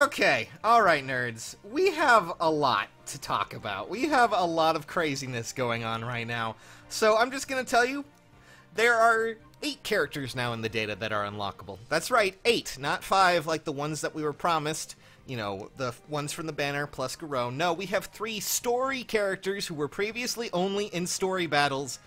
Okay, alright nerds, we have a lot to talk about. We have a lot of craziness going on right now. So I'm just gonna tell you, there are 8 characters now in the data that are unlockable. That's right, 8, not 5 like the ones that we were promised. You know, the ones from the banner plus Garou. No, we have 3 story characters who were previously only in story battles.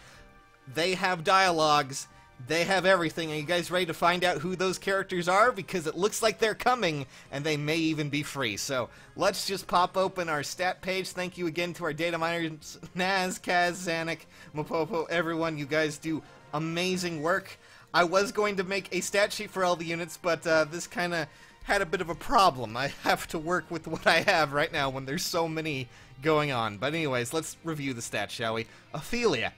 They have dialogues. They have everything. Are you guys ready to find out who those characters are? Because it looks like they're coming, and they may even be free. So, let's just pop open our stat page. Thank you again to our data miners, Naz, Kaz, Zanuck, Mopopo, everyone. You guys do amazing work. I was going to make a stat sheet for all the units, but this kind of had a bit of a problem. I have to work with what I have right now when there's so many going on. But anyways, let's review the stats, shall we? Ophelia.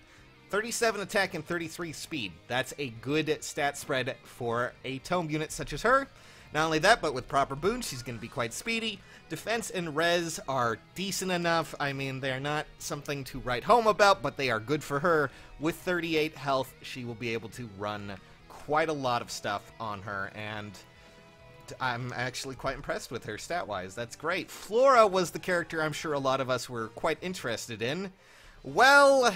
37 attack and 33 speed. That's a good stat spread for a tome unit such as her. Not only that, but with proper boons, she's going to be quite speedy. Defense and res are decent enough. I mean, they're not something to write home about, but they are good for her. With 38 health, she will be able to run quite a lot of stuff on her, and I'm actually quite impressed with her stat-wise. That's great. Flora was the character I'm sure a lot of us were quite interested in. Well,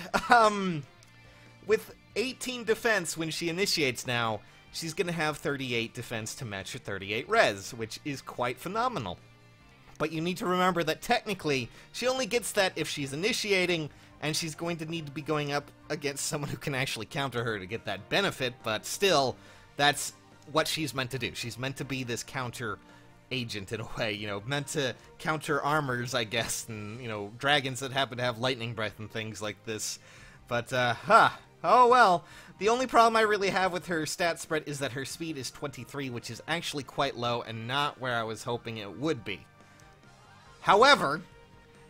with 18 defense when she initiates now, she's going to have 38 defense to match her 38 res, which is quite phenomenal. But you need to remember that technically, she only gets that if she's initiating, and she's going to need to be going up against someone who can actually counter her to get that benefit, but still, that's what she's meant to do. She's meant to be this counter agent in a way, you know, meant to counter armors, I guess, and, you know, dragons that happen to have lightning breath and things like this. But, oh well. The only problem I really have with her stat spread is that her speed is 23, which is actually quite low and not where I was hoping it would be. However,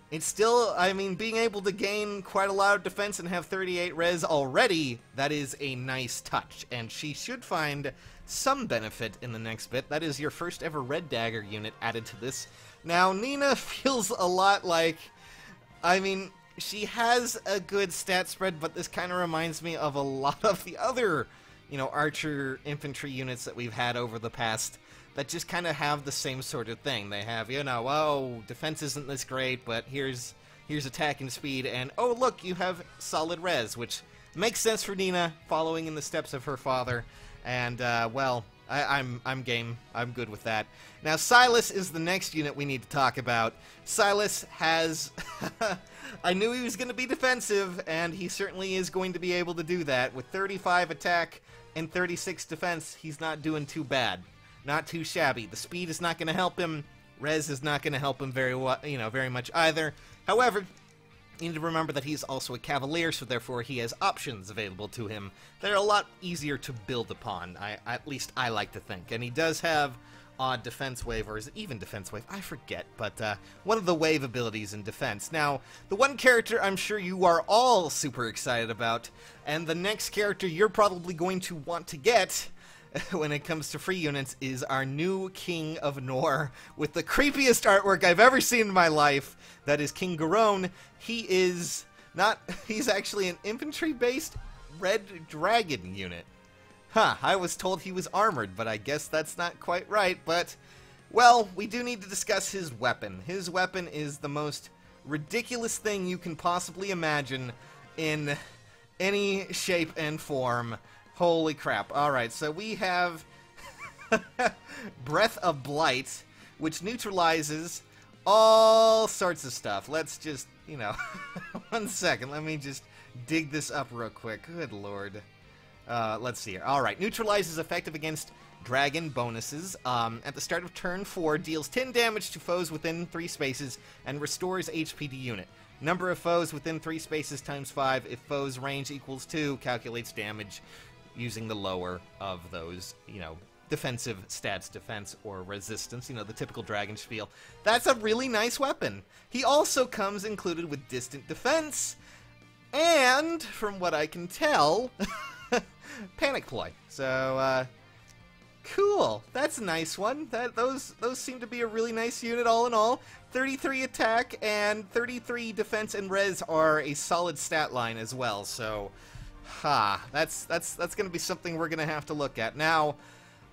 it's still, I mean, being able to gain quite a lot of defense and have 38 res already, that is a nice touch, and she should find some benefit in the next bit. That is your first ever Red Dagger unit added to this. Now, Nina feels a lot like, I mean, she has a good stat spread, but this kind of reminds me of a lot of the other, you know, archer infantry units that we've had over the past that just kind of have the same sort of thing. They have, you know, oh, defense isn't this great, but here's attack and speed, and oh, look, you have solid res, which makes sense for Nina, following in the steps of her father, and, well, I'm game. I'm good with that. Now, Silas is the next unit we need to talk about. Silas has... I knew he was going to be defensive, and he certainly is going to be able to do that. With 35 attack and 36 defense, he's not doing too bad. Not too shabby. The speed is not going to help him. Res is not going to help him very much either. However, you need to remember that he's also a cavalier, so therefore he has options available to him that are a lot easier to build upon. At least I like to think. And he does have odd defense wave, or is it even defense wave? I forget, but one of the wave abilities in defense. Now, the one character I'm sure you are all super excited about, and the next character you're probably going to want to get when it comes to free units, is our new King of Nor, with the creepiest artwork I've ever seen in my life. That is King Garou. He's actually an infantry-based red dragon unit. Huh, I was told he was armored, but I guess that's not quite right, but, well, we do need to discuss his weapon. His weapon is the most ridiculous thing you can possibly imagine in any shape and form. Holy crap. Alright, so we have Breath of Blight, which neutralizes all sorts of stuff. Let's just, you know, one second, let me just dig this up real quick. Good lord. Let's see here. Alright, neutralizes effective against dragon bonuses. At the start of turn 4, deals 10 damage to foes within 3 spaces and restores HP to unit. Number of foes within 3 spaces times 5. If foes' range equals 2, calculates damage using the lower of those, you know, defensive stats, defense or resistance, you know, the typical dragon spiel. That's a really nice weapon. He also comes included with distant defense, and, from what I can tell, panic ploy. So, cool. That's a nice one. Those seem to be a really nice unit all in all. 33 attack and 33 defense and res are a solid stat line as well, so... that's going to be something we're going to have to look at. Now,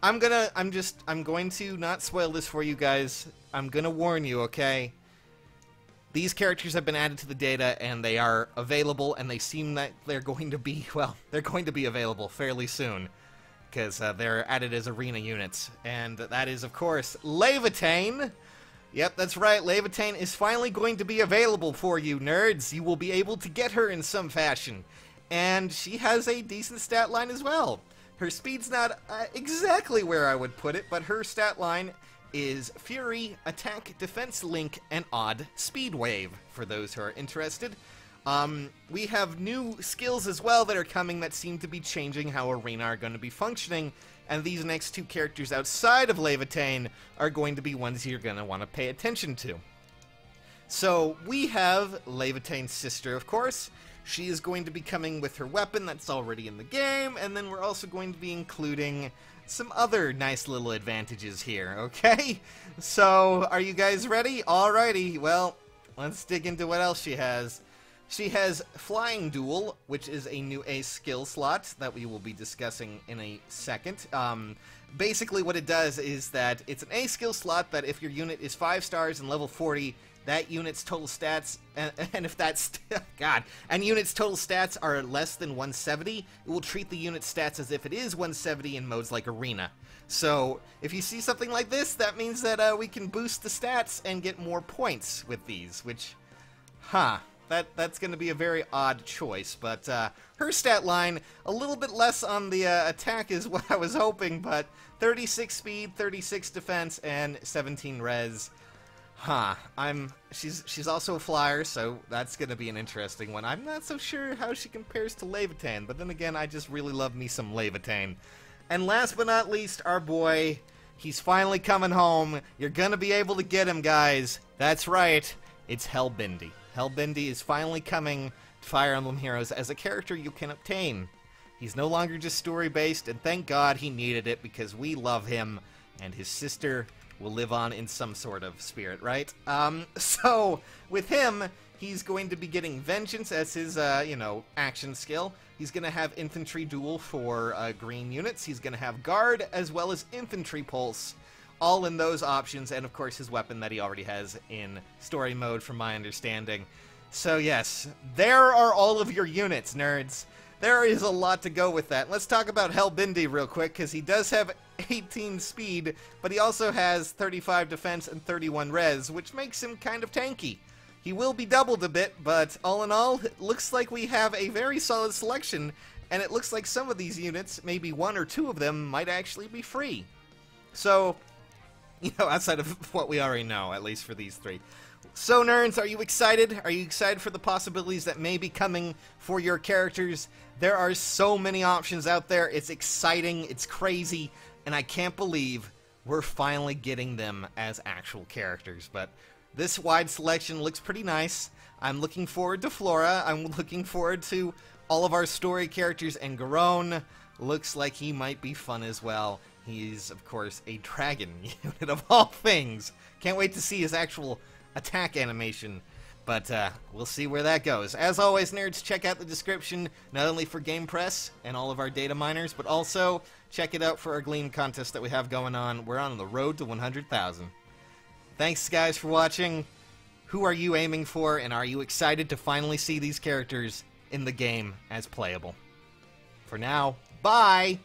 I'm going to not spoil this for you guys. I'm gonna warn you, okay? These characters have been added to the data, and they are available, and they seem that they're going to be, well, they're going to be available fairly soon, because they're added as arena units. And that is, of course, Leviatane. Yep, that's right, Leviatane is finally going to be available for you, nerds. You will be able to get her in some fashion. And she has a decent stat line as well. Her speed's not exactly where I would put it, but her stat line is Fury, Attack, Defense, Link, and Odd Speed Wave, for those who are interested. We have new skills as well that are coming that seem to be changing how Arena are going to be functioning, and these next two characters outside of Leviatane are going to be ones you're going to want to pay attention to. So, we have Levitane's sister, of course. She is going to be coming with her weapon that's already in the game, and then we're also going to be including some other nice little advantages here, okay? So, are you guys ready? Alrighty, well, let's dig into what else she has. She has Flying Duel, which is a new ace skill slot that we will be discussing in a second. Basically what it does is that it's an ace skill slot that if your unit is 5 stars and level 40, that unit's total stats, and if that's, God, and unit's total stats are less than 170, it will treat the unit's stats as if it is 170 in modes like Arena. So, if you see something like this, that means that we can boost the stats and get more points with these, which, that's going to be a very odd choice, but her stat line, a little bit less on the attack is what I was hoping, but 36 speed, 36 defense, and 17 res. She's also a flyer, so that's gonna be an interesting one. I'm not so sure how she compares to Leviatane, but then again, I just really love me some Leviatane. And last but not least, our boy, he's finally coming home. You're gonna be able to get him, guys. That's right, it's Hellbindy. Hellbindy is finally coming to Fire Emblem Heroes as a character you can obtain. He's no longer just story-based, and thank God he needed it, because we love him, and his sister will live on in some sort of spirit, right? So, with him, he's going to be getting Vengeance as his, action skill. He's going to have Infantry Duel for green units. He's going to have Guard as well as Infantry Pulse, all in those options, and of course his weapon that he already has in story mode, from my understanding. So yes, there are all of your units, nerds. There is a lot to go with that. Let's talk about Hellbindy real quick, because he does have 18 speed, but he also has 35 defense and 31 res, which makes him kind of tanky. He will be doubled a bit, but all in all, it looks like we have a very solid selection, and it looks like some of these units, maybe 1 or 2 of them, might actually be free. So, outside of what we already know, at least for these 3. So, nerds, are you excited? Are you excited for the possibilities that may be coming for your characters? There are so many options out there. It's exciting, it's crazy, and I can't believe we're finally getting them as actual characters. But this wide selection looks pretty nice. I'm looking forward to Flora. I'm looking forward to all of our story characters, and Garone looks like he might be fun as well. He's, of course, a dragon unit of all things. Can't wait to see his actual attack animation, but we'll see where that goes. As always, nerds, check out the description, not only for Game Press and all of our data miners, but also check it out for our Gleam contest that we have going on. We're on the road to 100,000. Thanks, guys, for watching. Who are you aiming for, and are you excited to finally see these characters in the game as playable? For now, bye!